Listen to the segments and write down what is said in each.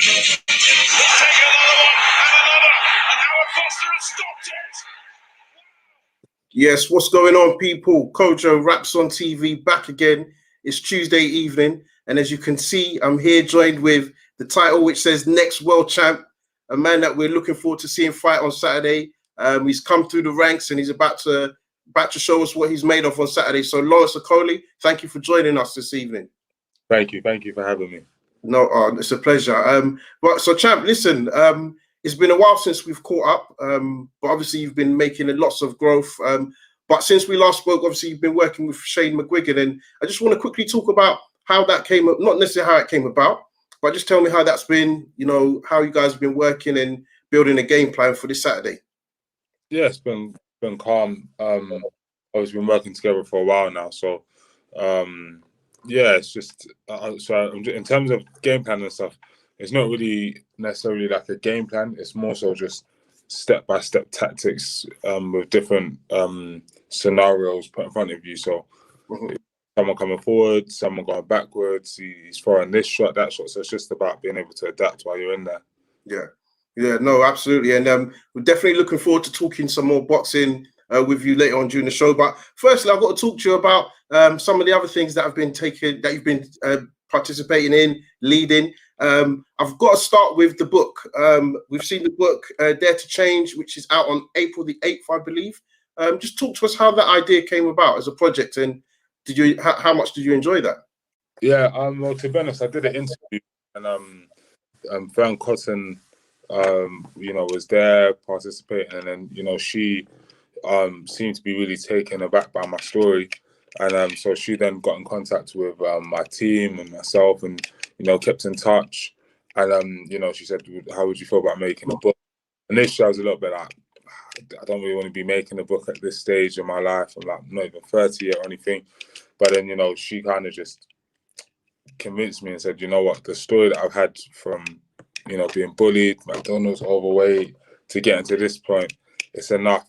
Take another one and another, and Howard Foster has stopped it. Yes, what's going on, people? Kojo Raps on TV back again. It's Tuesday evening, and as you can see, I'm here joined with the title which says Next World Champ, a man that we're looking forward to seeing fight on Saturday. He's come through the ranks and he's about to show us what he's made of on Saturday. So, Lawrence Okolie, thank you for joining us this evening. Thank you for having me. No, it's a pleasure. So, champ, listen. It's been a while since we've caught up, but obviously you've been making lots of growth. But since we last spoke, obviously you've been working with Shane McGuigan, and I just want to quickly talk about how that came up, not necessarily how it came about, but just tell me how that's been, how you guys have been working and building a game plan for this Saturday. Yeah, it's been calm. I've been working together for a while now, so yeah, it's just so in terms of game plan and stuff, it's not really necessarily like a game plan. It's more so just step-by-step tactics with different scenarios put in front of you. So someone coming forward, someone going backwards, he's throwing this shot, that shot. So it's just about being able to adapt while you're in there. Yeah, no, absolutely. And we're definitely looking forward to talking some more boxing with you later on during the show. But firstly, I've got to talk to you about some of the other things that you've been participating in, leading. I've got to start with the book. We've seen the book Dare to Change, which is out on April the 8th, I believe. Just talk to us how that idea came about as a project, and how much did you enjoy that? Yeah, well, to be honest, I did an interview, and Fern Cotton, was there participating, and then she seemed to be really taken aback by my story, and so she then got in contact with my team and myself, and kept in touch, and she said, "How would you feel about making a book?" Initially, I was a little bit like, I don't really want to be making a book at this stage in my life. I'm like not even 30 yet or anything, but then she kind of just convinced me and said, "You know what? The story that I've had from being bullied, McDonald's, overweight, to getting to this point, it's enough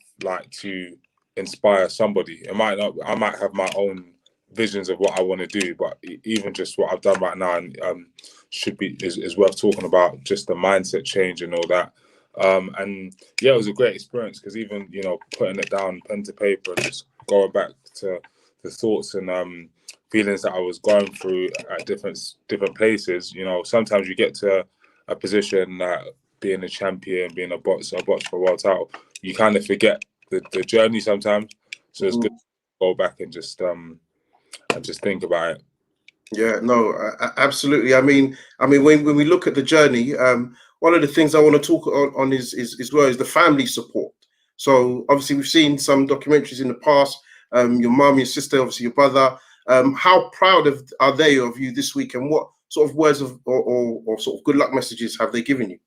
to inspire somebody. I might have my own visions of what I want to do, but even just what I've done right now is worth talking about, just the mindset change and all that." And yeah, it was a great experience because even putting it down pen to paper and just going back to the thoughts and feelings that I was going through at different places. Sometimes you get to a position that being a champion, being a boxer for a world title, you kind of forget the journey sometimes. So it's good to go back and just think about it. Yeah, no, absolutely. I mean, when we look at the journey, one of the things I want to talk on is the family support. So obviously we've seen some documentaries in the past. Your mum, your sister, obviously your brother. How proud are they of you this week, and what sort of words of or sort of good luck messages have they given you?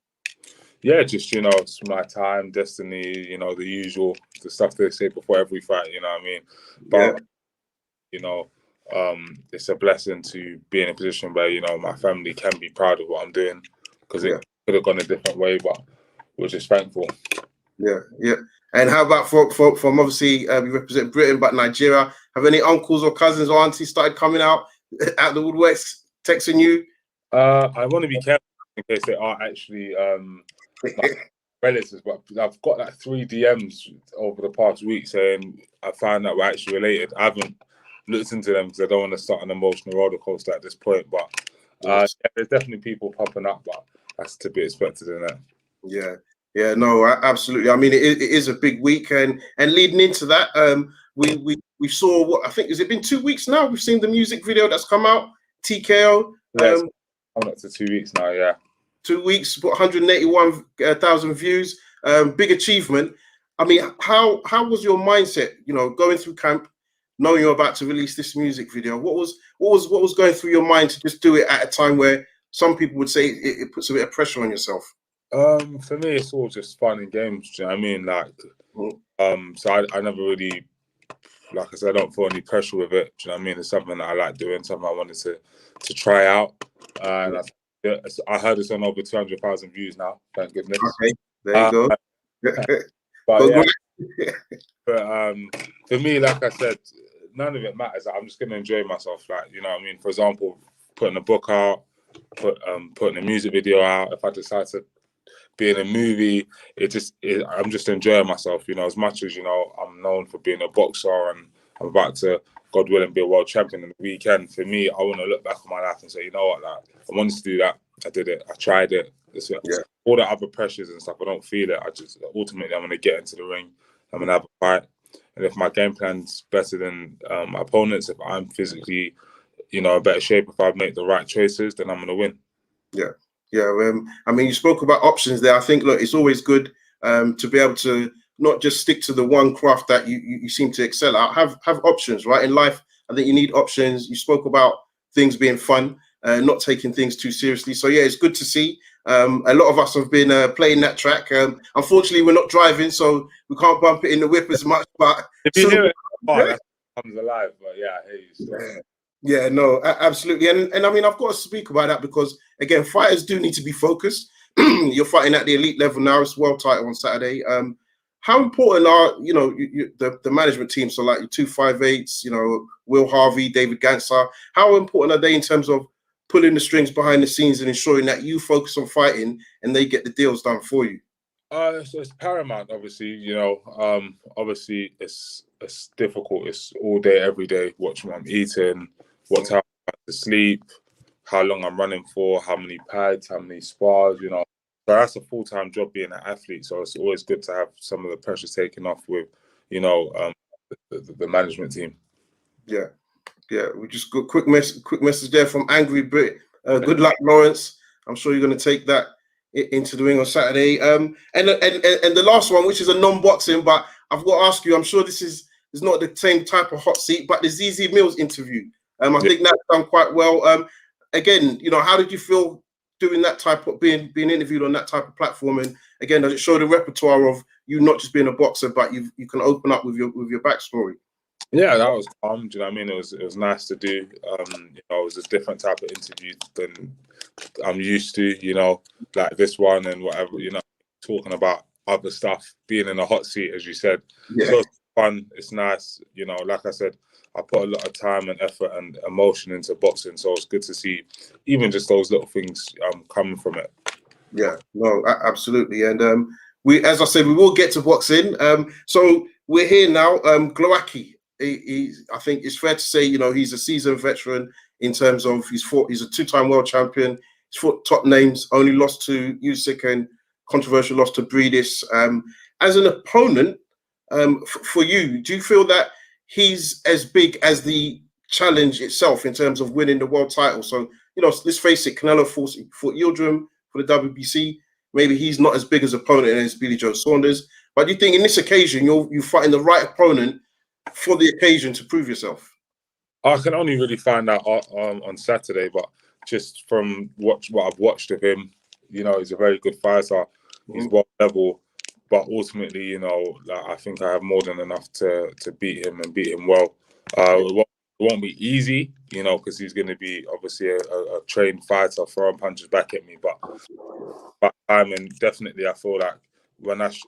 Yeah, just it's my time, destiny. The usual, the stuff they say before every fight. You know what I mean? But it's a blessing to be in a position where my family can be proud of what I'm doing, because it could have gone a different way, but we're just thankful. Yeah. And how about from obviously you represent Britain, but Nigeria? Have any uncles or cousins or aunties started coming out the woodworks, texting you? I want to be careful in case they are actually relatives, but I've got 3 DMs over the past week saying I found out we're actually related. I haven't looked into them because I don't want to start an emotional roller coaster at this point, but there's definitely people popping up, but that's to be expected in that. Yeah, no, absolutely. I mean, it is a big week, and leading into that, we saw what I think has it been 2 weeks now? We've seen the music video that's come out, TKO. Yes, I'm up to 2 weeks now. Yeah, 2 weeks, 181,000 views. Big achievement. I mean, how was your mindset? Going through camp, knowing you're about to release this music video. What was going through your mind to just do it at a time where some people would say it puts a bit of pressure on yourself? For me, it's all just fun and games. Do you know what I mean? So I never really, like I said, I don't feel any pressure with it. Do you know what I mean? It's something that I like doing, something I wanted to try out. And I heard it's on over 200,000 views now. Thank goodness. Okay, there you go. But for me, like I said, none of it matters. I'm just gonna enjoy myself. You know what I mean? For example, putting a book out, putting a music video out, if I decide to be in a movie, I'm just enjoying myself, as much as, I'm known for being a boxer and I'm about to, God willing, be a world champion in the weekend. For me, I want to look back on my life and say, you know what, like, I wanted to do that. I did it. I tried it. All the other pressures and stuff, I don't feel it. Ultimately, I'm going to get into the ring. I'm going to have a fight. And if my game plan's better than my opponents, if I'm physically, in better shape, if I make the right choices, then I'm going to win. Yeah. Yeah. I mean, you spoke about options there. I think, look, it's always good to be able to not just stick to the one craft that you seem to excel at. Have options, right? In life, I think you need options. You spoke about things being fun, not taking things too seriously. So, yeah, it's good to see. A lot of us have been playing that track. Unfortunately, we're not driving, so we can't bump it in the whip as much. But if you hear it, that comes alive. But yeah, I hear you still. Yeah, no, absolutely. And I mean, I've got to speak about that because, again, fighters do need to be focused. You're fighting at the elite level now. It's world title on Saturday. How important are, the management team? So like your 258s, Will Harvey, David Ganser. How important are they in terms of pulling the strings behind the scenes and ensuring that you focus on fighting and they get the deals done for you? So it's paramount, obviously. Obviously it's difficult. It's all day, every day, watching what I'm eating, what time I'm to sleep, how long I'm running for, how many pads, how many spars, So that's a full-time job being an athlete. So it's always good to have some of the pressure taken off with, the management team. Yeah. Yeah. We just got quick message there from Angry Brit. Good luck, Lawrence. I'm sure you're going to take that into the ring on Saturday. And the last one, which is a non-boxing, but I've got to ask you, I'm sure this is not the same type of hot seat, but the ZZ Mills interview. I think that's done quite well. Again, how did you feel doing that type of being interviewed on that type of platform? And again, does it show the repertoire of you not just being a boxer, but you can open up with your backstory? Yeah, that was calm. Do you know what I mean? It was nice to do. It was a different type of interview than I'm used to. Like this one and whatever. Talking about other stuff, being in a hot seat, as you said. Yeah. So it's fun. It's nice. Like I said, I put a lot of time and effort and emotion into boxing, so it's good to see even just those little things coming from it. Yeah, no, absolutely. And as I said, we will get to boxing. So we're here now. Glowacki, I think it's fair to say, he's a seasoned veteran in terms of he's a two-time world champion. He's fought top names, only lost to Usyk and controversial loss to Breedis. As an opponent, for you, do you feel that he's as big as the challenge itself in terms of winning the world title? So, let's face it, Canelo fought Yildirim for the WBC. Maybe he's not as big as opponent as Billy Joe Saunders. But do you think in this occasion, you're fighting the right opponent for the occasion to prove yourself? I can only really find out on Saturday, but just from what I've watched of him, he's a very good fighter. He's world level, but ultimately, I think I have more than enough to beat him and beat him well. It won't be easy, because he's going to be obviously a trained fighter, throwing punches back at me. But definitely, I feel like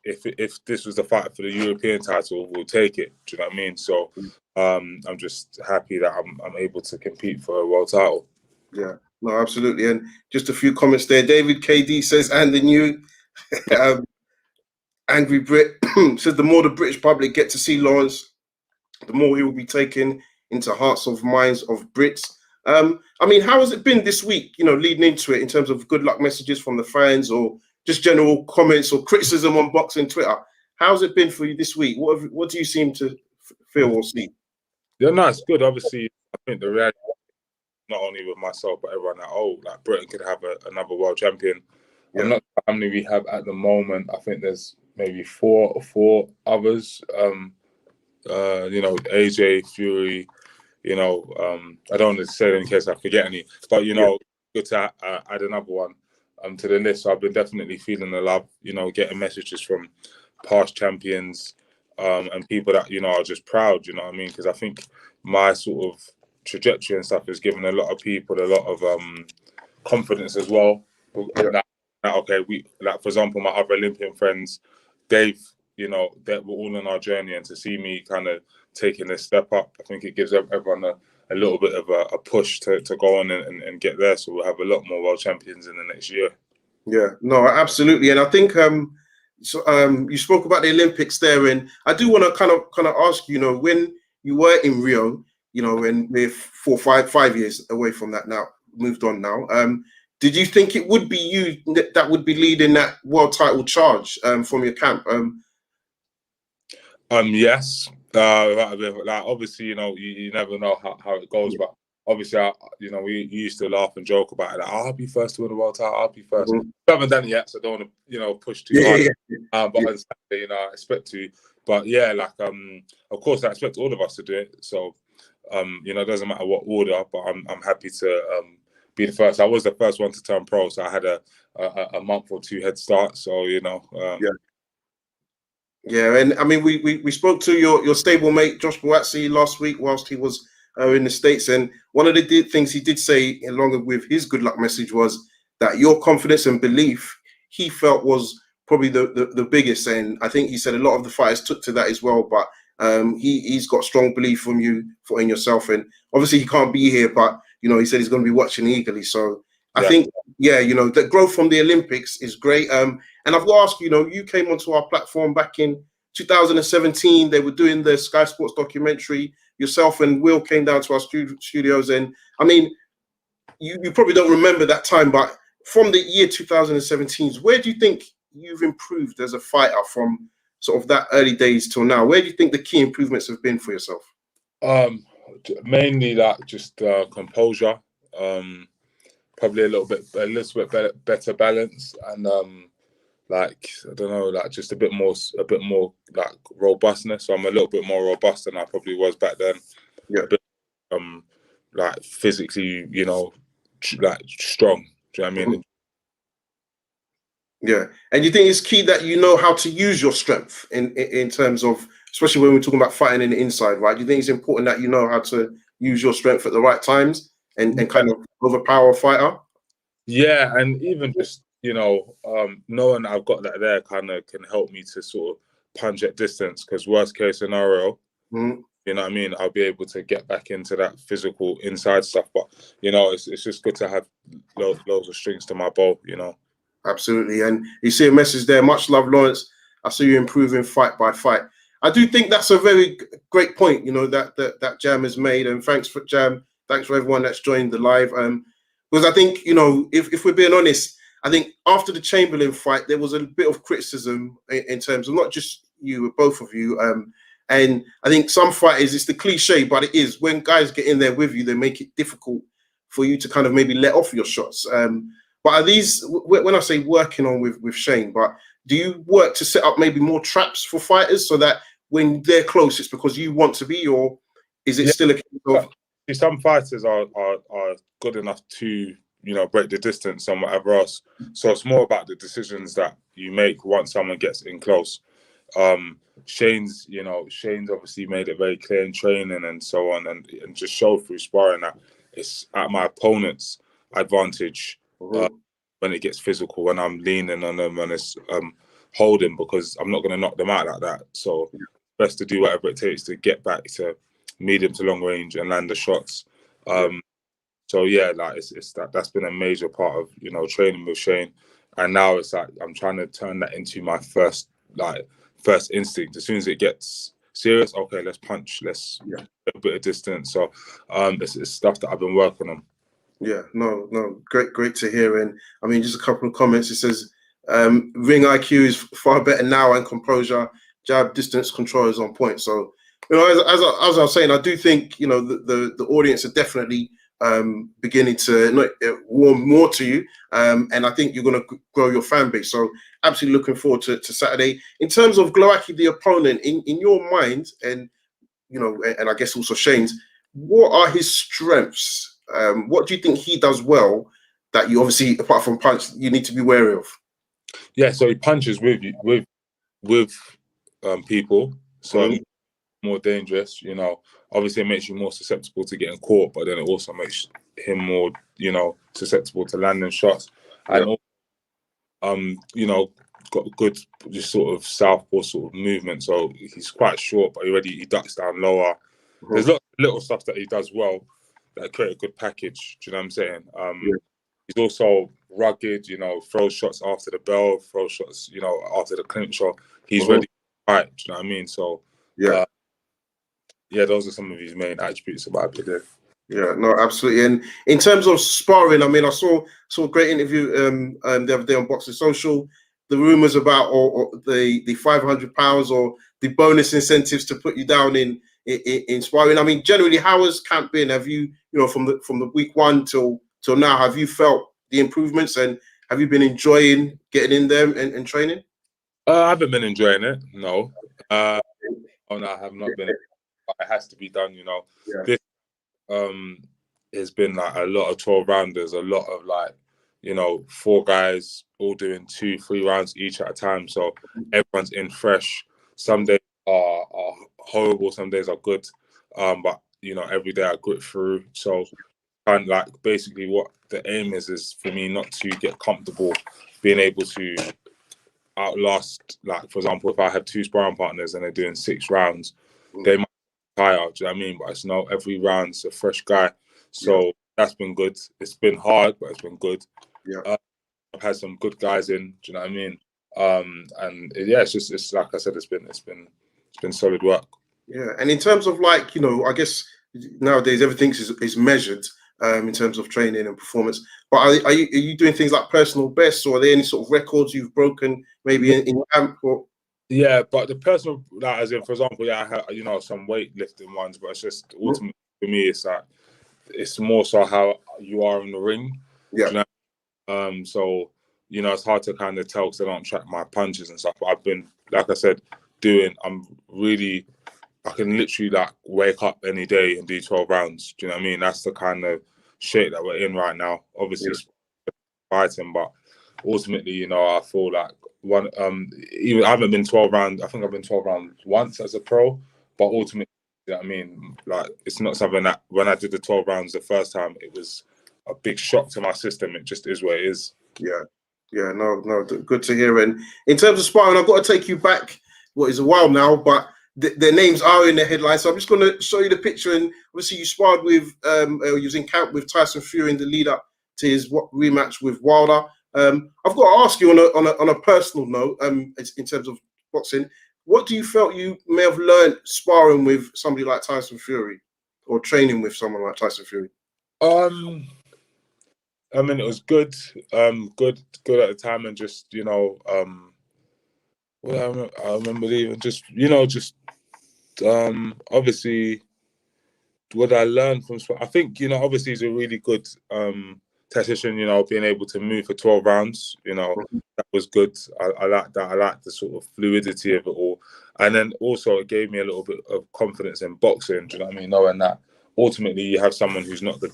if this was the fight for the European title, we'll take it. Do you know what I mean? So I'm just happy that I'm able to compete for a world title. Yeah, no, absolutely. And just a few comments there. David KD says, and the new Angry Brit says, the more the British public get to see Lawrence, the more he will be taken into hearts of minds of Brits. I mean, how has it been this week, leading into it in terms of good luck messages from the fans or just general comments or criticism on boxing Twitter? How's it been for you this week? What do you seem to feel or see? Yeah, no, it's good. Obviously, I think the reality, not only with myself, but everyone like Britain could have another world champion. Yeah. I'm not sure how many we have at the moment. I think there's maybe four others. AJ, Fury, I don't want to say it in case I forget any, but good to add another one to the list. So I've been definitely feeling the love, getting messages from past champions and people that, are just proud, you know what I mean? Because I think my sort of trajectory and stuff has given a lot of people a lot of confidence as well. That, okay, for example, my other Olympian friends, they've, they were all on our journey, and to see me kind of taking this step up, I think it gives everyone a little bit of a push to go on and get there. So we'll have a lot more world champions in the next year. Yeah, no, absolutely. And I think you spoke about the Olympics there, and I do want to kind of ask, when you were in Rio, and we're 5 years away from that now, moved on now. Did you think it would be you that would be leading that world title charge from your camp? Yes. Like obviously, you never know how it goes, but obviously, we used to laugh and joke about it. Like, I'll be first to win the world title. I'll be 1st. Mhm. I haven't done it yet, so I don't want to, push too hard. But on Saturday, I expect to. But yeah, of course, I expect all of us to do it. So, it doesn't matter what order, but I'm happy to be the first. I was the first one to turn pro, so I had a month or two head start. So Yeah, and I mean, we spoke to your stablemate Josh Glowacki last week whilst he was in the States, and one of the things he did say, along with his good luck message, was that your confidence and belief he felt was probably the biggest, and I think he said a lot of the fighters took to that as well. But he's got strong belief from you in yourself, and obviously he can't be here, but he said he's going to be watching eagerly. So I think, the growth from the Olympics is great. And I've got to ask, you came onto our platform back in 2017. They were doing the Sky Sports documentary. Yourself and Will came down to our studios. And I mean, you probably don't remember that time, but from the year 2017, where do you think you've improved as a fighter from sort of that early days till now? Where do you think the key improvements have been for yourself? Mainly that just composure. Probably a little bit better balance, and I don't know, just a bit more like robustness. So I'm a little bit more robust than I probably was back then. Yeah. A bit, physically, strong. Do you know what I mean? Yeah, and you think it's key that you know how to use your strength in terms of, especially when we're talking about fighting in the inside, right? Do you think it's important that you know how to use your strength at the right times and kind of overpower a fighter? Yeah, and even just knowing I've got that there kind of can help me to sort of punch at distance, because worst case scenario, you know what I mean, I'll be able to get back into that physical inside stuff. But it's just good to have loads of strings to my bow. Absolutely, and you see a message there. Much love, Lawrence. I see you improving fight by fight. I do think that's a very great point. That Jam has made, and thanks for Jam. Thanks for everyone that's joined the live. Because I think if we're being honest, I think after the Chamberlain fight, there was a bit of criticism in terms of not just you, but both of you. And I think some fighters, it's the cliche, but it is, when guys get in there with you, they make it difficult for you to kind of maybe let off your shots. But are these, when I say working on with Shane, but do you work to set up maybe more traps for fighters so that when they're close, it's because you want to be, or is it still a case of... Some fighters are good enough to break the distance and whatever else. So it's more about the decisions that you make once someone gets in close. Shane's obviously made it very clear in training and so on, and just showed through sparring that it's at my opponent's advantage when it gets physical, when I'm leaning on them and it's holding, because I'm not going to knock them out like that. So best to do whatever it takes to get back to medium to long range and land the shots. So yeah, it's that's been a major part of training with Shane, and now it's like I'm trying to turn that into my first instinct. As soon as it gets serious, okay, let's punch, let's get a bit of distance. So it's stuff that I've been working on. Yeah, no, great to hear. And I mean, just a couple of comments. It says ring IQ is far better now, and composure, jab, distance control is on point. So as I was saying, I do think the audience are definitely beginning to warm more to you, and I think you're going to grow your fan base. So absolutely looking forward to Saturday. In terms of Glowacki, the opponent, in your mind, and and I guess also Shane's, what are his strengths? What do you think he does well that you obviously, apart from punch, you need to be wary of? Yeah, so he punches with people, so more dangerous. Obviously it makes you more susceptible to getting caught, but then it also makes him more, susceptible to landing shots. And got good just sort of southpaw sort of movement. So he's quite short, but he ducks down lower. There's lots of little stuff that he does well. create a good package. Do you know what I'm saying? He's also rugged, you know, throws shots after the bell, throws shots, you know, after the clincher. He's ready to fight. Do you know what I mean? So yeah, those are some of his main attributes about it. Yeah, no, absolutely. And in terms of sparring, I mean, I saw a great interview the other day on Boxing Social. The rumors about or the £500 or the bonus incentives to put you down in sparring. I mean, generally, how has camp been? Have you, you know, from the week 1 till now, have you felt the improvements and have you been enjoying getting in there and training? I haven't been enjoying it. No, I have not been. But it has to be done. You know, this has been like a lot of 12 rounders, a lot of like, you know, 4 guys all doing 2-3 rounds each at a time. So everyone's in fresh. Some days are horrible, some days are good. But you know, every day I grit through. So and like basically what the aim is for me not to get comfortable being able to outlast, like for example, if I have 2 sparring partners and they're doing 6 rounds, they might tire, do you know what I mean? But it's not every round's a fresh guy. So that's been good. It's been hard, but it's been good. I've had some good guys in, do you know what I mean? And yeah, it's like I said, it's been solid work. Yeah, and in terms of like, you know, I guess nowadays everything is measured in terms of training and performance. But are you doing things like personal bests, or are there any sort of records you've broken maybe in camp? Or yeah, but the personal, like as in for example, yeah, I have, you know, some weightlifting ones, but it's just ultimately for me, it's like it's more so how you are in the ring. Yeah. You know? So you know, it's hard to kind of tell because I don't track my punches and stuff. But I've been, like I said, I can literally like wake up any day and do 12 rounds. Do you know what I mean? That's the kind of shape that we're in right now. Obviously, fighting, but ultimately, you know, I feel like even I haven't been 12 rounds. I think I've been 12 rounds once as a pro, but ultimately, you know what I mean? Like, it's not something that when I did the 12 rounds the first time, it was a big shock to my system. It just is what it is. Yeah, no, good to hear. And in terms of sparring, I've got to take you back. What is a while now, but their names are in the headline. So I'm just going to show you the picture. And obviously, you sparred with, you was in camp with Tyson Fury in the lead up to his rematch with Wilder. I've got to ask you on a personal note, in terms of boxing, what do you felt you may have learned sparring with somebody like Tyson Fury, or training with someone like Tyson Fury? I mean, it was good, good at the time, and just, you know, well, I remember even just, you know, just obviously what I learned from, I think, you know, obviously he's a really good tactician, you know, being able to move for 12 rounds, you know, that was good. I like that. I like the sort of fluidity of it all. And then also it gave me a little bit of confidence in boxing, do you know what I mean? Knowing that ultimately you have someone who's not the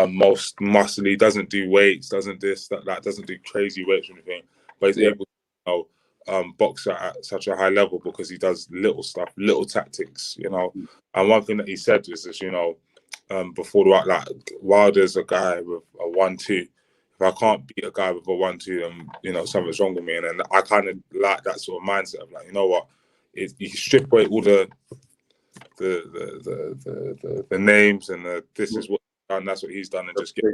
most muscly, doesn't do weights, doesn't this, that, doesn't do crazy weights or anything, but he's able to, you know, box at such a high level because he does little stuff, little tactics, you know. And one thing that he said was this, you know, before the like Wilder's a guy with a 1-2. If I can't beat a guy with a 1-2, then you know something's wrong with me. And then I kind of like that sort of mindset of like, you know what, you strip away all the names and this is what he's done, that's what he's done, and just get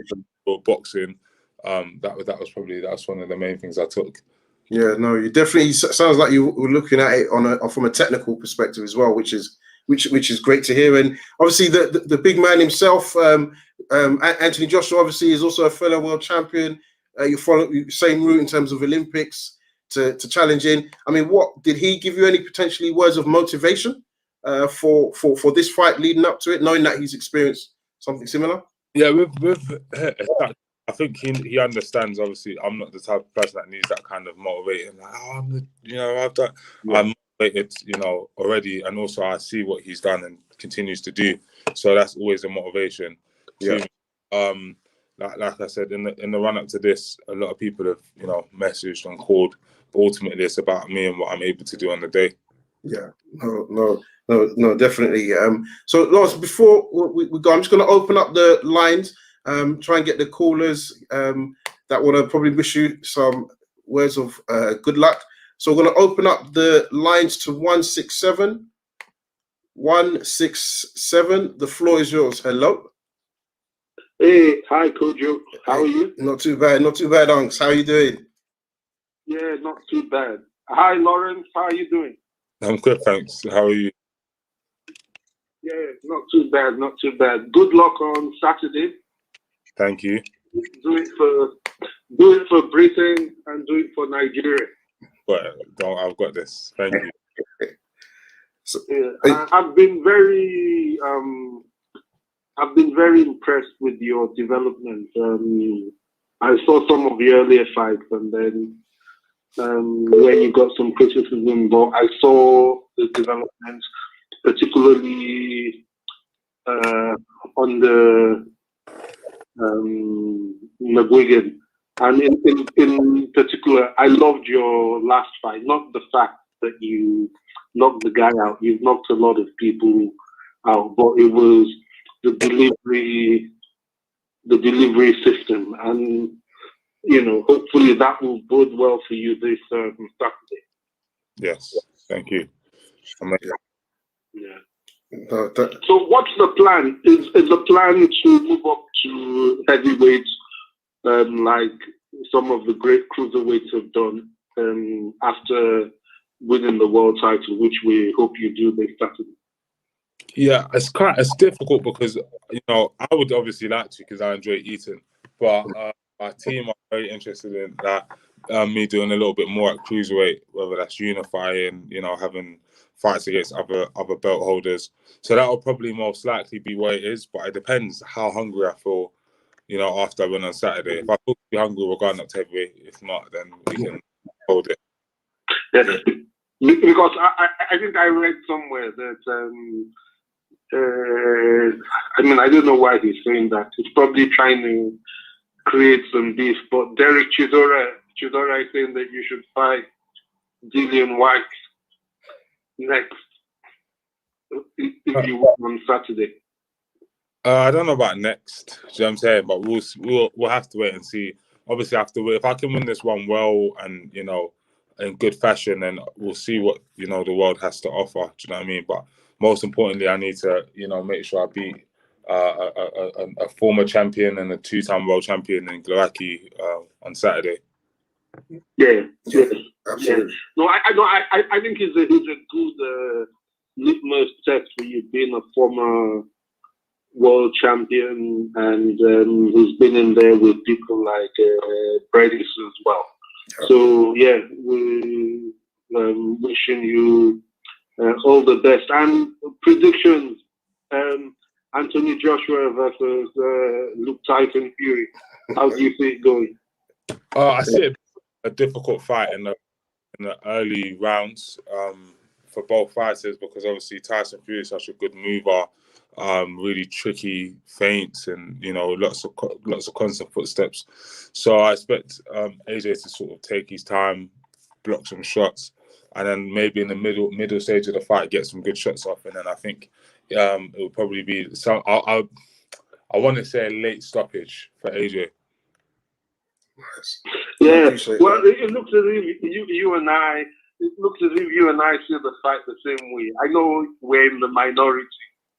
boxing. That was one of the main things I took. Yeah, no, you definitely sounds like you were looking at it from a technical perspective as well, which is great to hear. And obviously the big man himself, Anthony Joshua, obviously is also a fellow world champion. You follow the same route in terms of Olympics to challenging. I mean, what did he give you any potentially words of motivation for this fight leading up to it, knowing that he's experienced something similar? Yeah, I think he understands. Obviously, I'm not the type of person that needs that kind of motivating. Like, I'm motivated, you know, already, and also I see what he's done and continues to do. So that's always a motivation. To like I said, in the run up to this, a lot of people have, you know, messaged and called. But ultimately, it's about me and what I'm able to do on the day. Yeah, no, definitely. So Lawrence, before we go, I'm just going to open up the lines. Try and get the callers that want to probably wish you some words of good luck. So we're going to open up the lines to 167 167. The floor is yours. Hello. Hey, hi, Kojo. How are you? Not too bad, Unks. How are you doing? Yeah, not too bad. Hi, Lawrence. How are you doing? I'm good, thanks. How are you? Yeah, not too bad, not too bad. Good luck on Saturday. Thank you. Do it for Britain and do it for Nigeria. But I've got this. Thank you. So, yeah, I've been very impressed with your development. I saw some of the earlier fights, and then when you got some criticism, but I saw the development, particularly on the McGuigan. And in particular, I loved your last fight, not the fact that you knocked the guy out. You've knocked a lot of people out, but it was the delivery system. And, you know, hopefully that will bode well for you this Saturday. Yes, thank you. Yeah. No, So what's the plan? Is the plan to move up to heavyweight, like some of the great cruiserweights have done after winning the world title, which we hope you do this Saturday? Yeah, it's difficult because I would obviously like to because I enjoy eating, but our team are very interested in that. Me doing a little bit more at cruiserweight, whether that's unifying, having fights against other belt holders. So that will probably most likely be what it is, but it depends how hungry I feel, after I win on Saturday. If I feel to be hungry, we're going up to heavyweight. If not, then we can hold it. Yes, because I think I read somewhere that I don't know why he's saying that. He's probably trying to create some beef, but Derek Chisora is saying that you should fight Dillian White next if you win on Saturday. I don't know about next. Do you know what I'm saying? But we'll have to wait and see. Obviously, if I can win this one well and in good fashion, then we'll see what the world has to offer. Do you know what I mean? But most importantly, I need to make sure I beat a former champion and a two-time world champion in Glowacki on Saturday. Yeah, absolutely. No, I think it's a good litmus test for you, being a former world champion and who's been in there with people like Bredis as well. So yeah, we wishing you all the best. And predictions: Anthony Joshua versus Luke Tyson Fury. How do you see it going? I see it a difficult fight in the early rounds for both fighters because obviously Tyson Fury is such a good mover, really tricky feints and lots of constant footsteps. So I expect AJ to sort of take his time, block some shots, and then maybe in the middle stage of the fight get some good shots off, and then I think it will probably be some. I want to say a late stoppage for AJ. Yeah, well, it looks as if you and I. It looks as if you and I see the fight the same way. I know we're in the minority.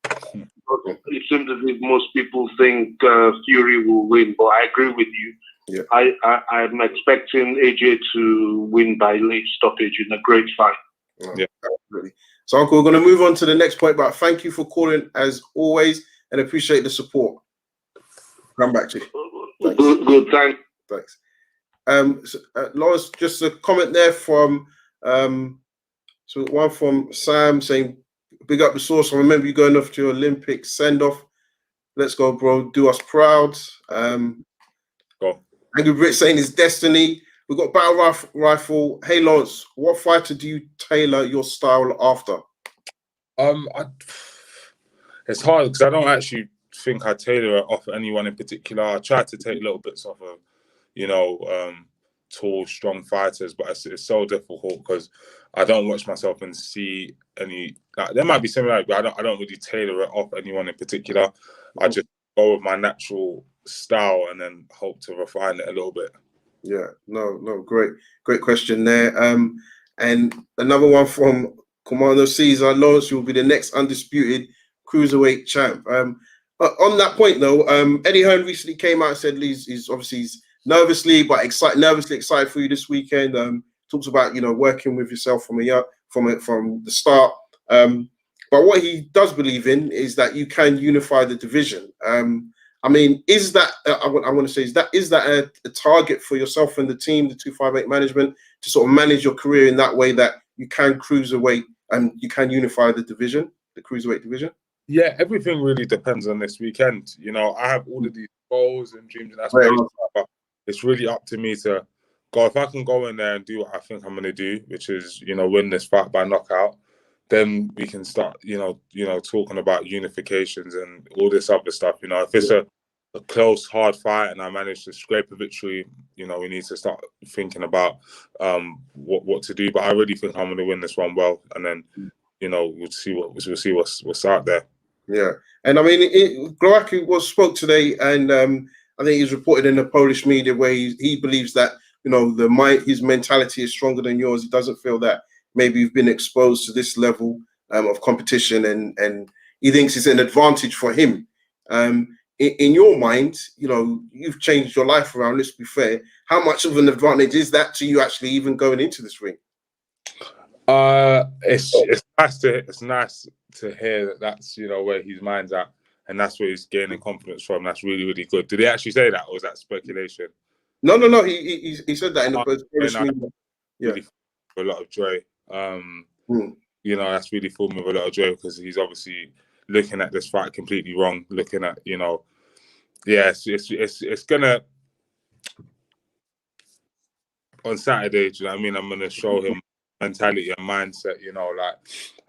It seems as if most people think Fury will win, but I agree with you. Yeah. I'm expecting AJ to win by late stoppage in a great fight. Yeah, absolutely. So, Uncle, we're going to move on to the next point, but thank you for calling as always and appreciate the support. Come back to you. Thanks. Good, thanks. Lawrence, just a comment there from one from Sam saying, big up the source. I remember you going off to your Olympic send-off. Let's go, bro. Do us proud. Go. Angry Brit saying it's destiny. We've got Battle Rifle. Hey, Lawrence, what fighter do you tailor your style after? It's hard because I don't actually think I tailor it off anyone in particular. I try to take little bits off of, tall, strong fighters, but it's so difficult because I don't watch myself and see any. There might be similarities, but I don't really tailor it off anyone in particular. I just go with my natural style and then hope to refine it a little bit. Yeah, no, great question there. And another one from Commander Caesar, Lawrence will be the next undisputed cruiserweight champ. On that point, though, Eddie Hearn recently came out and said he's obviously nervously excited for you this weekend. Talks about working with yourself from the start. But what he does believe in is that you can unify the division. I mean, is that I want to say is that a target for yourself and the team, the 258 management, to sort of manage your career in that way that you can cruiserweight and you can unify the division, the cruiserweight division? Yeah, everything really depends on this weekend. I have all of these goals and dreams and Right. aspirations, but it's really up to me to go. If I can go in there and do what I think I'm going to do, which is, win this fight by knockout, then we can start, talking about unifications and all this other stuff. If it's a close, hard fight and I manage to scrape a victory, we need to start thinking about what to do. But I really think I'm going to win this one well, and then, we'll see what's out there. Yeah, and I mean, Glowacki spoke today, and I think he's reported in the Polish media where he believes that his mentality is stronger than yours. He doesn't feel that maybe you've been exposed to this level of competition, and he thinks it's an advantage for him. In your mind, you've changed your life around. Let's be fair. How much of an advantage is that to you actually even going into this ring? It's nice to hear that that's where his mind's at, and that's where he's gaining confidence from. That's really, really good. Did he actually say that, or was that speculation? No. He said that in the Polish media. Yeah, really a lot of joy. That's really filled me with a lot of joy because he's obviously looking at this fight completely wrong. Looking at it's gonna on Saturday. Do you know what I mean? I'm gonna show him mentality and mindset.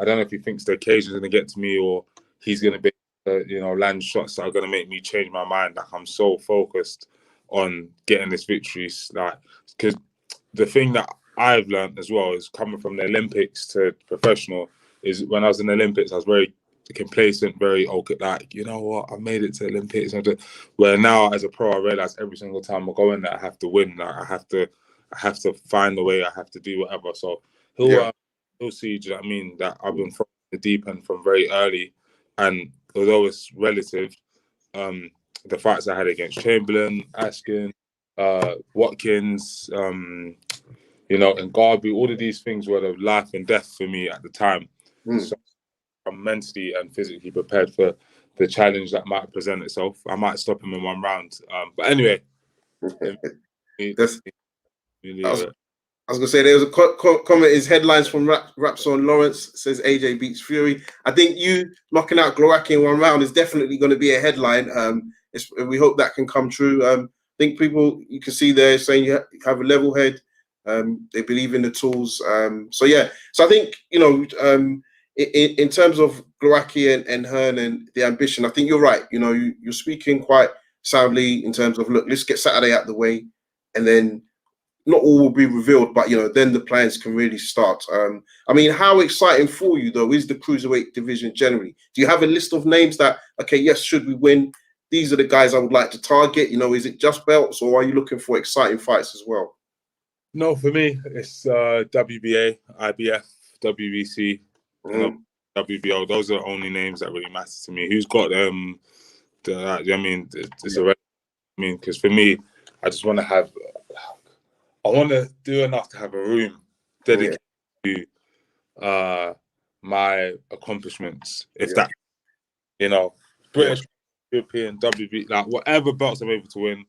I don't know if he thinks the occasion's gonna get to me or he's gonna be land shots that are gonna make me change my mind. Like, I'm so focused on getting this victory, because the thing that I've learned as well is coming from the Olympics to professional is when I was in the Olympics, I was very complacent, very okay, like, you know what, I made it to Olympics. Where now as a pro, I realize every single time I go in there, I have to win. Like, I have to find the way. I have to do whatever. So he'll see. Do you know what I mean? That I've been from the deep end from very early, and although it's relative, the fights I had against Chamberlain, Askin, Watkins, and Garby, all of these things were the life and death for me at the time. So I'm mentally and physically prepared for the challenge that might present itself. I might stop him in one round. But anyway, I was gonna say there was a comment. His headlines from Raps on Lawrence says AJ beats Fury. I think you knocking out Glowacki in one round is definitely going to be a headline. We hope that can come true. I think people you can see there saying you have a level head. They believe in the tools. So I think in terms of Glowacki and Hearn and the ambition, I think you're right. You're speaking quite soundly in terms of, look, let's get Saturday out the way, and then not all will be revealed, but then the plans can really start. I mean, how exciting for you though is the cruiserweight division generally? Do you have a list of names that, okay, yes, should we win, these are the guys I would like to target? Is it just belts, or are you looking for exciting fights as well? No, for me, it's WBA, IBF, WBC, WBO. Those are the only names that really matter to me. Who's got because for me, I just want to have. I want to do enough to have a room dedicated to my accomplishments. If that, British, European, WB, like whatever belts I'm able to win,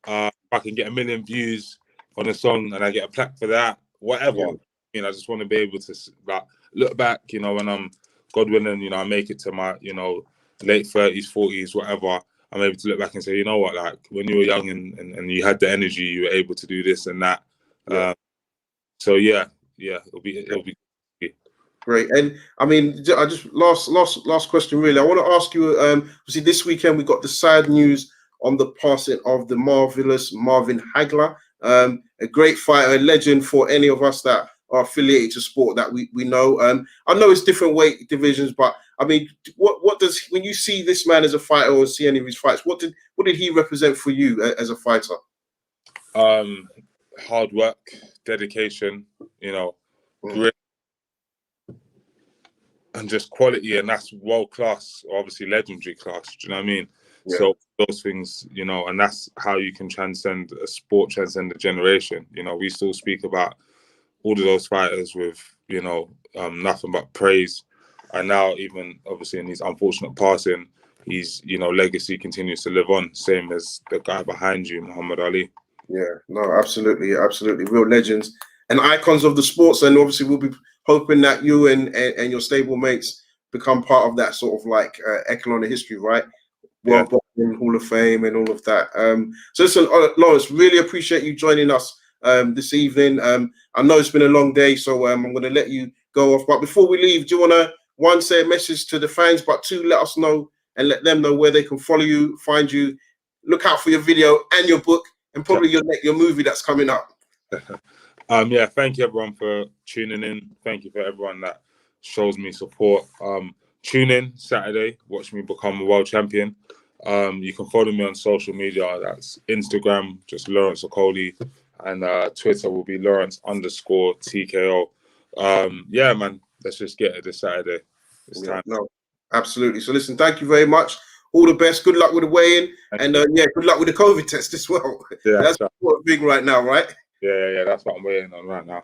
if I can get 1 million views on a song and I get a plaque for that, whatever. I just want to be able to look back, when I'm, God willing, I make it to my, late 30s, 40s, whatever. I'm able to look back and say, you know what, like when you were young and you had the energy, you were able to do this and that. It'll be great. And I mean, I just last question really. I want to ask you. Obviously, this weekend we got the sad news on the passing of the marvelous Marvin Hagler, a great fighter, a legend for any of us that are affiliated to sport that we know. I know it's different weight divisions, but I mean, what does, when you see this man as a fighter or see any of his fights, what did he represent for you as a fighter? Hard work, dedication, grit, and just quality, and that's world class, obviously legendary class. Do you know what I mean? Yeah. So those things, you know, and that's how you can transcend a sport, transcend a generation. You know, we still speak about all of those fighters with, you know, nothing but praise. And now, even obviously in his unfortunate passing, his, you know, legacy continues to live on, same as the guy behind you, Muhammad Ali. Yeah, no, absolutely, absolutely, real legends and icons of the sports. And obviously, we'll be hoping that you and your stable mates become part of that sort of like echelon of history, right? World Boxing Hall of Fame and all of that. So listen, Lawrence, really appreciate you joining us this evening. I know it's been a long day, so I'm going to let you go off. But before we leave, do you want to, one, say a message to the fans, but two, let us know and let them know where they can follow you, find you, look out for your video and your book, and probably your movie that's coming up. Yeah, thank you everyone for tuning in. Thank you for everyone that shows me support. Tune in Saturday, watch me become a world champion. You can follow me on social media. That's Instagram, just Lawrence Okolie, and Twitter will be Lawrence_TKO. Yeah, man, let's just get it this Saturday. It's time. No, absolutely. So listen, thank you very much. All the best. Good luck with the weigh-in, and yeah, good luck with the COVID test as well. Yeah, that's what big right now, right? Yeah. That's what I'm waiting on right now.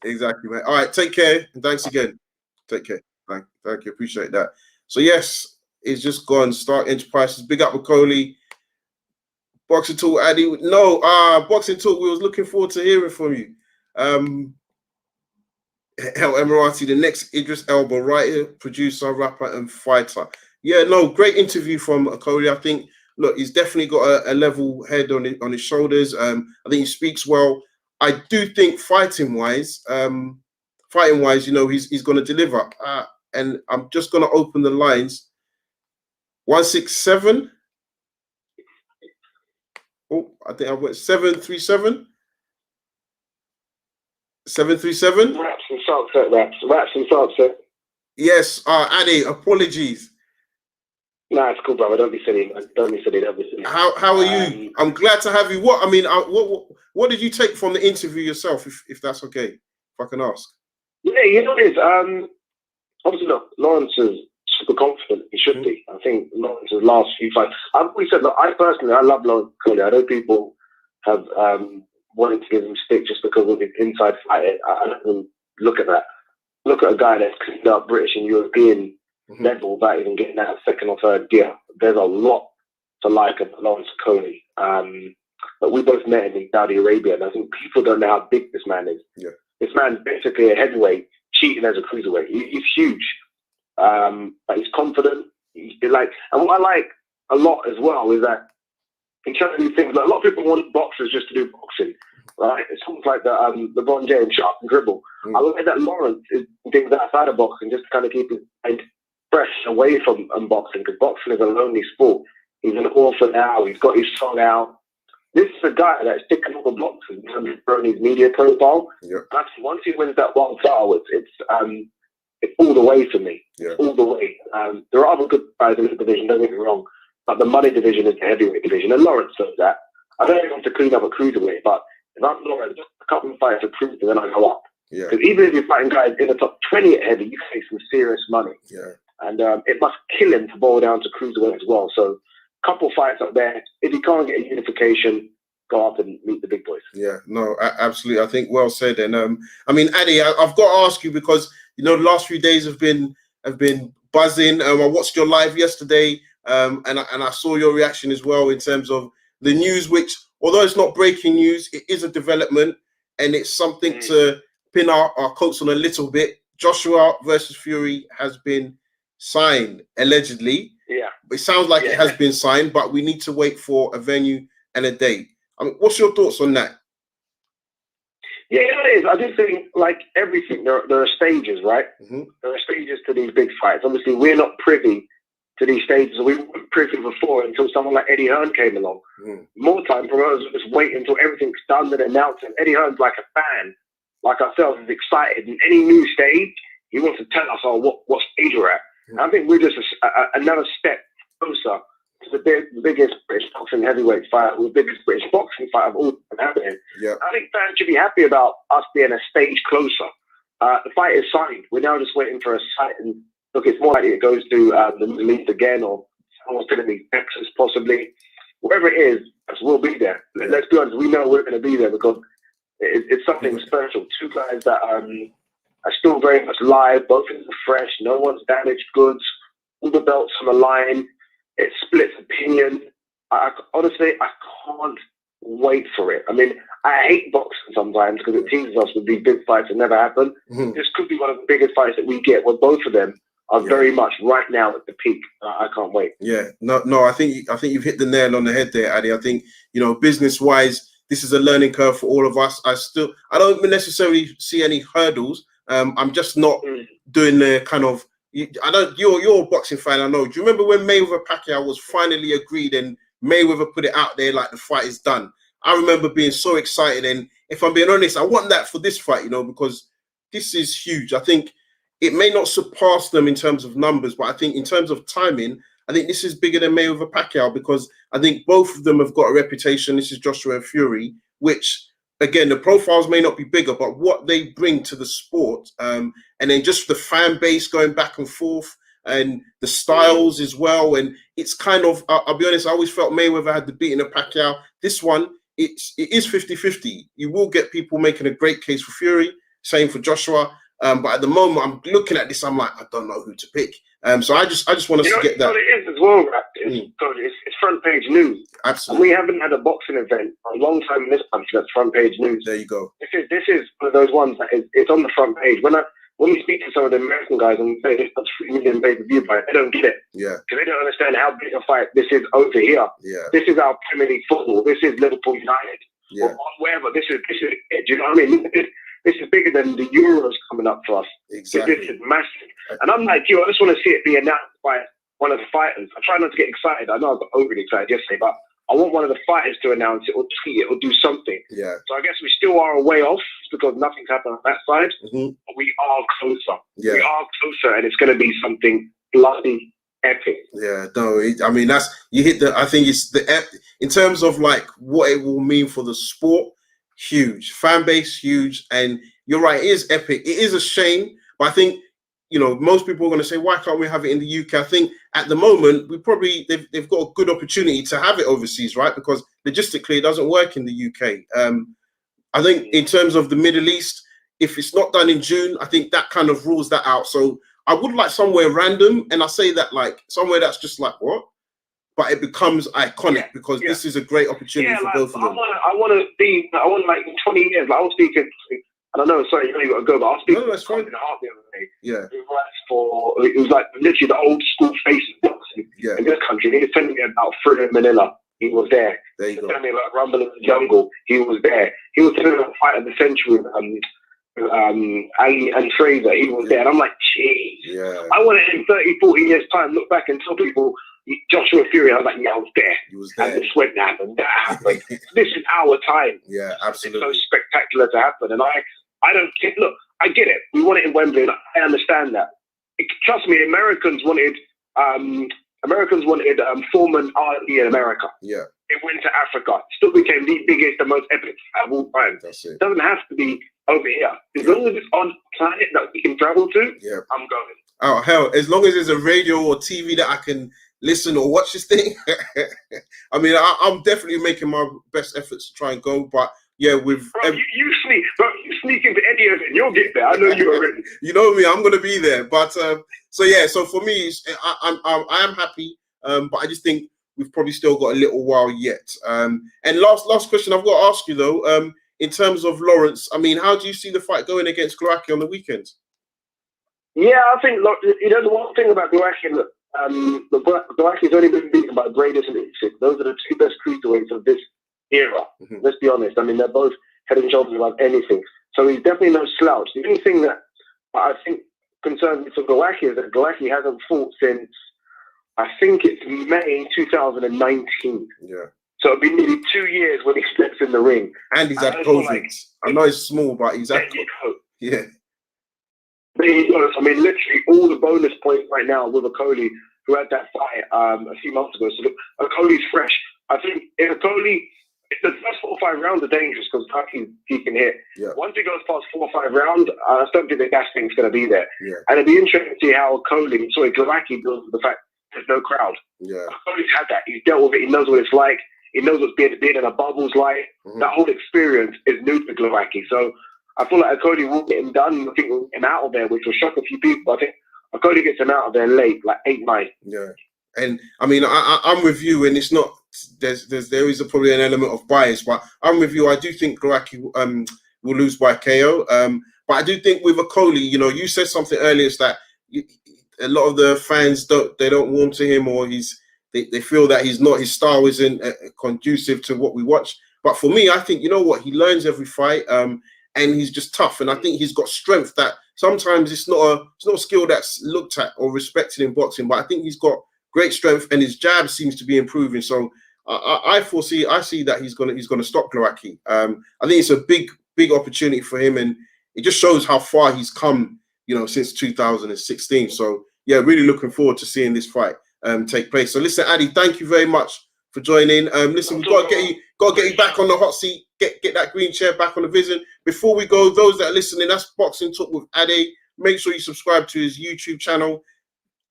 Exactly, mate. All right, take care, and thanks again. Take care. Thank you. Appreciate that. So yes, it's just gone. Start Enterprises. Big up Okolie. Boxing Talk, Addy. No, Boxing Talk. We was looking forward to hearing from you. El Emirati, the next Idris Elba, writer, producer, rapper, and fighter. Yeah, no, great interview from Okolie. I think, look, he's definitely got a level head on his shoulders. I think he speaks well. I do think fighting wise, you know, he's going to deliver. And I'm just going to open the lines. 167. Oh, I think I went 737. 737. Raps and sunset, raps and sunset. Yes, Addy, apologies. Nah, it's cool, brother. Don't be silly. Don't be silly. How are you? I'm glad to have you. What did you take from the interview yourself, if that's okay, if I can ask? Yeah, you know it is. Obviously, look, Lawrence is super confident. He should be. I think Lawrence's last few fights. I've always said, look, I love Lawrence Okolie. I know people have wanted to give him stick just because of his inside fighting. I let them look at that. Look at a guy that's cleaned up British and European level without even getting that second or third gear. There's a lot to like about Lawrence Okolie. But we both met him in Saudi Arabia, and I think people don't know how big this man is. Yeah. This man's basically a heavyweight cheating as a cruiserweight. He's huge. But he's confident. And what I like a lot as well is that he tries to do things. Like, a lot of people want boxers just to do boxing, right? It's almost like the LeBron James shot and dribble. I like that Lawrence is things outside of boxing just to kind of keep his mind fresh away from boxing, because boxing is a lonely sport. He's an author now. He's got his song out. This is a guy that's ticking all the boxes in terms of growing his media profile. Yeah. Actually, once he wins that one title, it's all the way for me. Yeah. All the way. There are other good guys in the division, don't get me wrong, but the money division is the heavyweight division, and Lawrence does that. I don't want to clean up a cruiserweight, but if I'm Lawrence, just a couple of fights to prove, and then I go up. Yeah. Because even if you're fighting guys in the top 20 at heavy, you can make some serious money. Yeah. And it must kill him to boil down to cruiserweight as well. So, couple fights up there. If you can't get a unification, go up and meet the big boys. Yeah, no, absolutely. I think well said. And I mean, Addy, I've got to ask you, because you know the last few days have been buzzing. I watched your live yesterday, and I saw your reaction as well in terms of the news, which, although it's not breaking news, it is a development, and it's something to pin our coats on a little bit. Joshua versus Fury has been signed, allegedly. Yeah. It sounds like it has been signed, but we need to wait for a venue and a date. I mean, what's your thoughts on that? Yeah, it is. I just think, like everything, there are stages, right? There are stages to these big fights. Obviously, we're not privy to these stages. We weren't privy before until someone like Eddie Hearn came along. More time, promoters would just wait until everything's done and announced. And Eddie Hearn's like a fan, like ourselves, is excited. And any new stage, he wants to tell us, what stage we're at. And I think we're just another step closer to the biggest British boxing heavyweight fight, or the biggest British boxing fight of all time happening. Yeah. I think fans should be happy about us being a stage closer. The fight is signed. We're now just waiting for a site and look, it's more likely it goes to the Middle East again, or someone's going to be Texas possibly. Wherever it is, we'll be there. Let's be honest, we know we're going to be there because it's something special. Two guys that are still very much live, both of them fresh, no one's damaged goods, all the belts on the line. It splits opinion. Honestly, I can't wait for it. I mean, I hate boxing sometimes because it teases us with these big fights that never happen. This could be one of the biggest fights that we get, where both of them are very much right now at the peak. I can't wait. Yeah, no. I think you've hit the nail on the head there, Addy. I think, you know, business-wise, this is a learning curve for all of us. I don't necessarily see any hurdles. I'm just not doing the kind of. You're a boxing fan, I know. Do you remember when Mayweather Pacquiao was finally agreed and Mayweather put it out there like the fight is done? I remember being so excited, and if I'm being honest, I want that for this fight, you know, because this is huge. I think it may not surpass them in terms of numbers, but I think in terms of timing, I think this is bigger than Mayweather Pacquiao, because I think both of them have got a reputation. This is Joshua and Fury, which, again, the profiles may not be bigger, but what they bring to the sport, and then just the fan base going back and forth, and the styles as well. And it's kind of, I'll be honest, I always felt Mayweather had the beating of Pacquiao. This one, it is 50-50. You will get people making a great case for Fury, same for Joshua. But at the moment, I'm looking at this, I'm like, I don't know who to pick. So I just want us to get that. What it is as well, Rap, it's front page news. Absolutely. And we haven't had a boxing event for a long time in this country that's front page news. There you go. This is one of those ones that it's on the front page. When we speak to some of the American guys and we say this is 3 million pay-per-view fight, they don't get it. Yeah. Because they don't understand how big a fight this is over here. Yeah. This is our Premier League football. This is Liverpool United. Yeah. Or wherever. This is it. Do you know what I mean? This is bigger than the Euros coming up for us. Exactly. This is massive. And I'm like, I just want to see it be announced by one of the fighters. I try not to get excited. I know I got overly excited yesterday, but I want one of the fighters to announce it or tweet it or do something. Yeah. So I guess we still are a way off because nothing's happened on that side. But we are closer. Yeah. We are closer, and it's going to be something bloody epic. Yeah, no, I mean, you hit I think it's in terms of like what it will mean for the sport, huge. Fan base, huge. And you're right, it is epic. It is a shame, but I think, you know, most people are going to say, why can't we have it in the UK? I think at the moment, they've got a good opportunity to have it overseas, right? Because logistically, it doesn't work in the UK. I think in terms of the Middle East, if it's not done in June, I think that kind of rules that out. So I would like somewhere random, and I say that like somewhere that's just like, what? But it becomes iconic because this is a great opportunity for both of them. I want like in 20 years, like I was speaking, and I know, sorry, you know you got to go, but I was speaking to Colin Hart the other day. Yeah. It was like literally the old school face of boxing in this country. He was telling me about Freddie Manila. He was there. There you go. He was telling me about Rumble in the Jungle. He was there. He was telling me about Fight of the Century with Ali and Fraser. He was there. And I'm like, geez. Yeah. I want to in 30, 40 years' time look back and tell people, Joshua Fury, I was like, I was there. He was there. And this went happened. That happened. This is our time. Yeah, absolutely. It's so spectacular to happen. And I don't get, look, I get it. We want it in Wembley, and I understand that. Trust me, Americans wanted Foreman RD in America. Yeah. It went to Africa. Still became the biggest and most epic of all time. That's it. It doesn't have to be over here. As long as it's on a planet that we can travel to, I'm going. Oh, hell, as long as there's a radio or TV that I can listen or watch this thing. I mean, I'm definitely making my best efforts to try and go, but yeah, with you sneak into any of it, you'll get there. I know you already. You know me, I'm gonna be there. But so for me, I am happy, but I just think we've probably still got a little while yet. And last question I've got to ask you though, in terms of Lawrence, I mean, how do you see the fight going against Glowacki on the weekend? Yeah, I think the one thing about Glowacki, Glowacki's only been beaten by Bradis and Usyk. Those are the two best cruiserweights of this era. Let's be honest. I mean, they're both head and shoulders above anything. So he's definitely no slouch. The only thing that I think concerns me for Glowacki is that Glowacki hasn't fought since, I think it's May 2019. Yeah. So it'll be nearly 2 years when he steps in the ring. And he's had COVID. I know he's small, but he's had COVID. Yeah. But I mean, literally all the bonus points right now with Okolie, who had that fight a few months ago. So look, Okolie's fresh. I think if the first 4 or 5 rounds are dangerous because he can hit. Yeah. Once he goes past 4 or 5 rounds, I don't think the gas thing's going to be there. Yeah. And it'd be interesting to see how Glowacki deals with the fact there's no crowd. Yeah. Okolie's had that. He's dealt with it. He knows what it's like. He knows what being in a bubble's like. Mm-hmm. That whole experience is new to Glowacki. So I feel like Okolie will get him done. I think we'll get him out of there, which will shock a few people. I think Okolie gets him out of there late, like 8-9. Yeah. And I mean, I'm with you, and it's not there is probably an element of bias, but I'm with you. I do think Glowacki will lose by KO. But I do think with Okolie, you said something earlier, is that a lot of the fans don't warm to him, or they feel that his style isn't conducive to what we watch. But for me, I think he learns every fight, and he's just tough, and I think he's got strength that sometimes it's not a skill that's looked at or respected in boxing, but I think he's got great strength, and his jab seems to be improving. So I see that he's gonna stop Glowacki. I think it's a big opportunity for him, and it just shows how far he's come, since 2016. So yeah, really looking forward to seeing this fight take place. So listen, Addy, thank you very much for joining. Listen, we've got to get you back on the hot seat, get that green chair back on the vision. Before we go, those that are listening, that's Boxing Talk with Addy. Make sure you subscribe to his YouTube channel,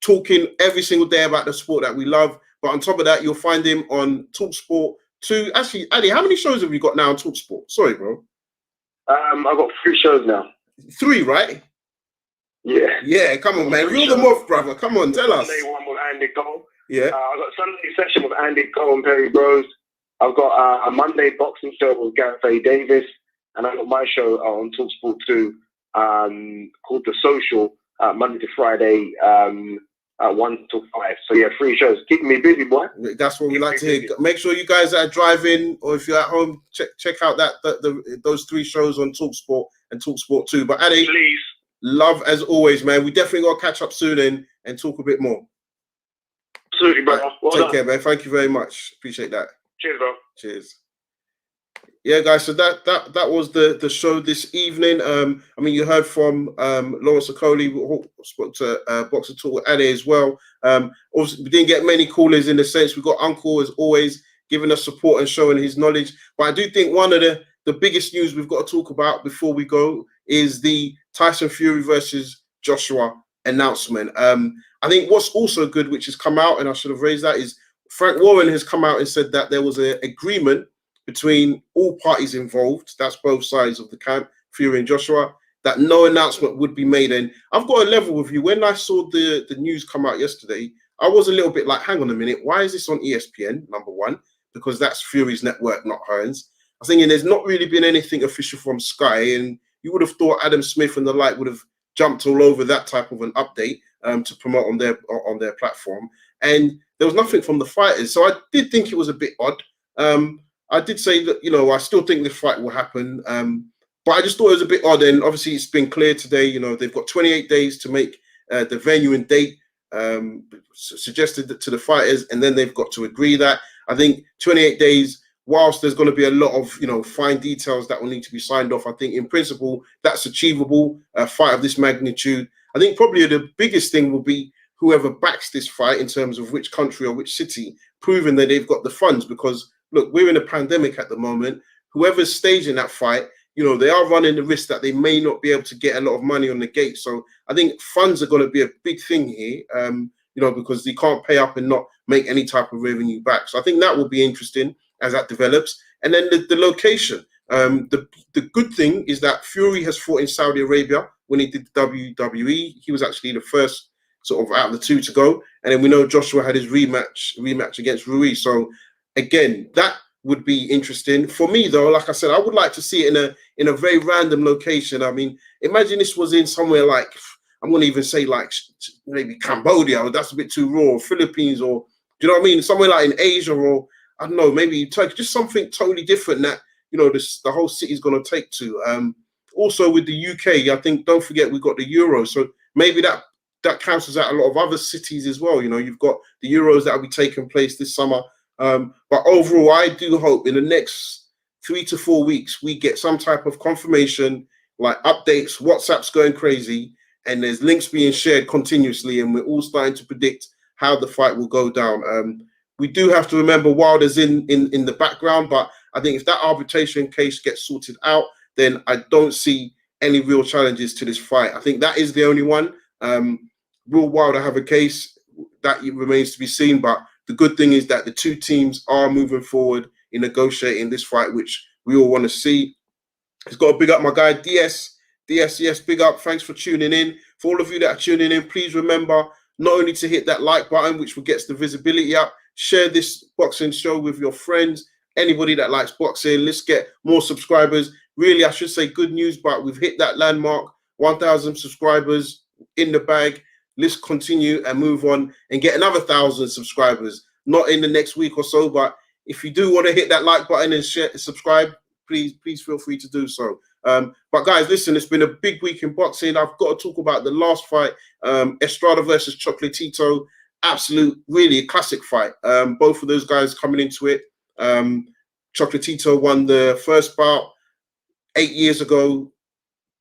talking every single day about the sport that we love. But on top of that, you'll find him on TalkSport 2. Actually, Addy, how many shows have you got now on TalkSport? Sorry, bro. I've got 3 shows now. 3, right? Yeah. Yeah, come on, man. Reel them off, brother. Come on, tell us. Sunday one with Andy Cole. Yeah. I've got Sunday session with Andy Cole and Perry Bros. I've got a Monday boxing show with Gareth A. Davis. And I've got my show on TalkSport 2 called The Social, Monday to Friday, 1 till 5. So yeah, 3 shows. Keeping me busy, boy. That's what we like to hear. Make sure you guys that are driving, or if you're at home, check out those 3 shows on TalkSport and TalkSport 2. But Addy, please, love as always, man. We definitely got to catch up soon and talk a bit more. Absolutely, brother. Well take care, man. Thank you very much. Appreciate that. Cheers, bro. Cheers. Yeah, guys. So that was the show this evening. I mean, you heard from Lawrence Okolie. We spoke to Boxer Talk with Addy as well. Obviously, we didn't get many callers in the sense. We got Uncle as always giving us support and showing his knowledge. But I do think one of the biggest news we've got to talk about before we go is the Tyson Fury versus Joshua announcement. I think what's also good, which has come out, and I should have raised that, is Frank Warren has come out and said that there was an agreement between all parties involved, that's both sides of the camp, Fury and Joshua, that no announcement would be made. And I've got a level with you. When I saw the news come out yesterday, I was a little bit like, hang on a minute, why is this on ESPN, number one? Because that's Fury's network, not Hearns. I was thinking there's not really been anything official from Sky, and you would have thought Adam Smith and the like would have jumped all over that type of an update to promote on their platform. And there was nothing from the fighters. So I did think it was a bit odd. I did say that, I still think this fight will happen. But I just thought it was a bit odd. And obviously it's been clear today, they've got 28 days to make the venue and date suggested to the fighters. And then they've got to agree that. I think 28 days, whilst there's going to be a lot of, fine details that will need to be signed off, I think in principle, that's achievable, a fight of this magnitude. I think probably the biggest thing will be whoever backs this fight in terms of which country or which city, proving that they've got the funds, because look, we're in a pandemic at the moment. Whoever's staging that fight, they are running the risk that they may not be able to get a lot of money on the gate. So I think funds are going to be a big thing here, because they can't pay up and not make any type of revenue back. So I think that will be interesting as that develops. And then the location. The good thing is that Fury has fought in Saudi Arabia when he did WWE. He was actually the first sort of out of the 2 to go. And then we know Joshua had his rematch against Ruiz. So again, that would be interesting. For me, though, like I said, I would like to see it in a very random location. I mean, imagine this was in somewhere like, I'm going to even say like maybe Cambodia, or that's a bit too raw, or Philippines, or do you know what I mean? Somewhere like in Asia, or I don't know, maybe Turkey, just something totally different that, the whole city's going to take to. Also with the UK, I think, don't forget, we've got the Euros. So maybe that cancels out a lot of other cities as well. You've got the Euros that will be taking place this summer. But overall, I do hope in the next 3 to 4 weeks, we get some type of confirmation, like updates, WhatsApp's going crazy, and there's links being shared continuously, and we're all starting to predict how the fight will go down. We do have to remember Wilder's in the background, but I think if that arbitration case gets sorted out, then I don't see any real challenges to this fight. I think that is the only one. Will Wilder have a case? That remains to be seen. But the good thing is that the two teams are moving forward in negotiating this fight, which we all want to see. He's got to big up my guy, DS. DS, yes, big up. Thanks for tuning in. For all of you that are tuning in, please remember not only to hit that like button, which gets the visibility up, share this boxing show with your friends, anybody that likes boxing. Let's get more subscribers. Really, I should say good news, but we've hit that landmark, 1,000 subscribers in the bag. Let's continue and move on and get another 1,000 subscribers. Not in the next week or so, but if you do want to hit that like button and share, subscribe, please feel free to do so. But guys, listen, it's been a big week in boxing. I've got to talk about the last fight, Estrada versus Chocolatito. Absolute, really a classic fight. Both of those guys coming into it. Chocolatito won the first bout 8 years ago.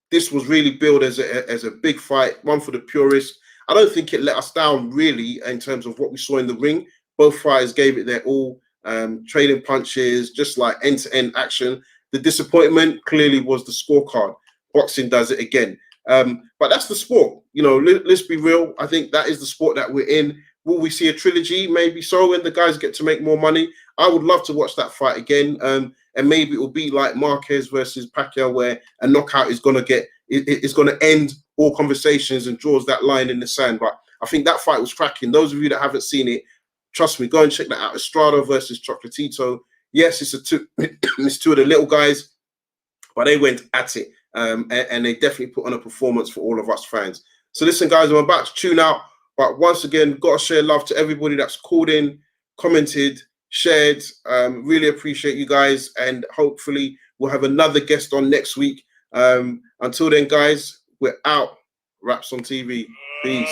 This was really billed as a big fight, one for the purists. I don't think it let us down really in terms of what we saw in the ring. Both fighters gave it their all, trading punches, just like end-to-end action. The disappointment clearly was the scorecard. Boxing does it again. But that's the sport. You know, let's be real. I think that is the sport that we're in. Will we see a trilogy? Maybe so, when the guys get to make more money. I would love to watch that fight again. And maybe it will be like Marquez versus Pacquiao, where a knockout is going to end all conversations and draws that line in the sand. But I think that fight was cracking. Those of you that haven't seen it, trust me, go and check that out. Estrada versus Chocolatito. Yes, it's two of the little guys, but they went at it. And they definitely put on a performance for all of us fans. So listen, guys, I'm about to tune out. But once again, got to share love to everybody that's called in, commented, shared. Really appreciate you guys. And hopefully we'll have another guest on next week. Until then, guys, we're out. Raps on TV. Peace.